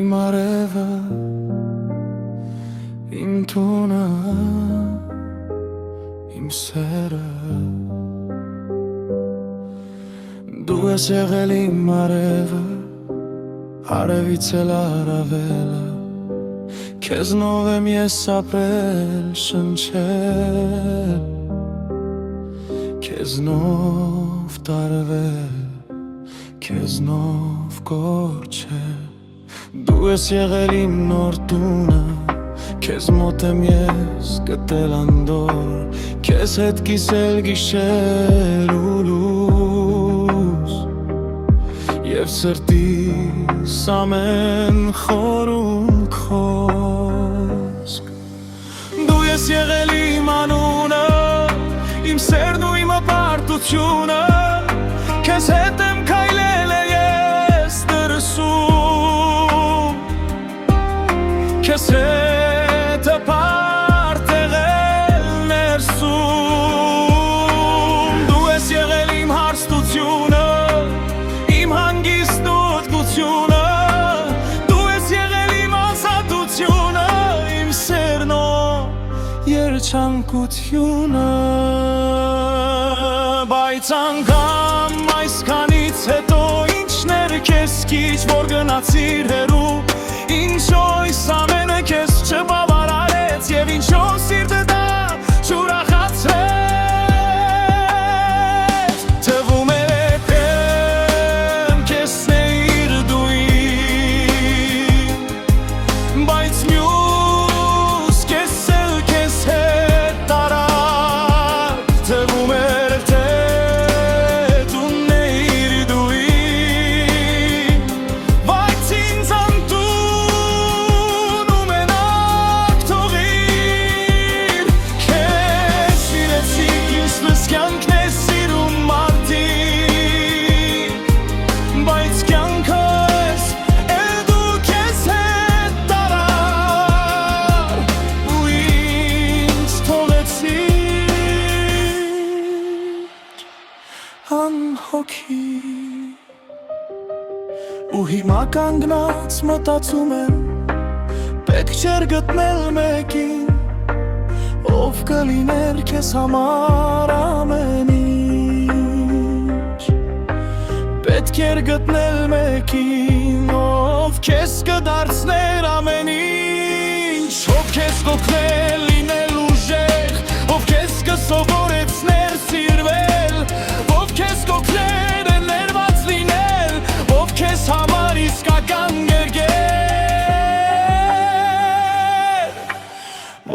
իմ արևը, իմ տունը, իմ սերը Դու ես եղել իմ արևը, արևից էլ առավելը Քեզնով եմ ես ապրել, շնչել Քեզնով տարվել, քեզնով կորչել Դու ես եղել իմ նոր տունը Քեզ մոտ եմ ես գտել անդոր Քեզ հետ կիսել գիշեր ու լույս Եվ սրտիս ամեն խորունկ խոսք Դու ես եղել իմ անունը Իմ սերն ու իմ ապարտությունը Քեզ հետ եմ քայլել ես դրսում Քեզ հետ ապարտ եղել ներսում Դու ես եղել իմ հարստությունը Իմ հանգիստն ու ոտքությունը Դու ես եղել իմ ազատությունը Իմ սերն ու երջանկությունը Բայց անգամ այսքանից հետո Ինչներ քեզ քիչ որ գնացիր հեռու Ինչո' այս ամենը քեզ չբավարարեց Եվ ինչո' սիրտը դա չուրախացրեց Թվում է եմ քեզ նեիր դուին Բայց մյուս քեզ էլ քեզ հետ տարար Թվում է անհոգի Ու հիմա կանգնած մտածում եմ Պետք չէր գտնել մեկին Ով կլիներ քեզ համար ամեն ինչ Պետք էր գտնել մեկին Ով քեզ կդարձներ ամեն ինչ Ով քեզ կօգներ լինել ուժեղ Ով քեզ կսովորեցներ սիրվել Ով քեզ կօգներ ներված լինել Ով քեզ համար իսկական գերգեր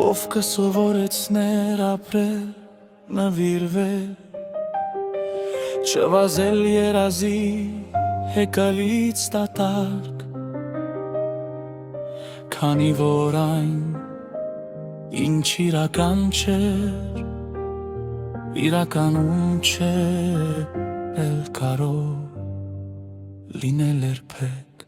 Ով կսովորեցներ ապրել, նվիրվել Չվազել երազի հեկալից դատարկ Քանի որ այն ինչ իրական չէր Իրականում էլ կարող լինել երբեք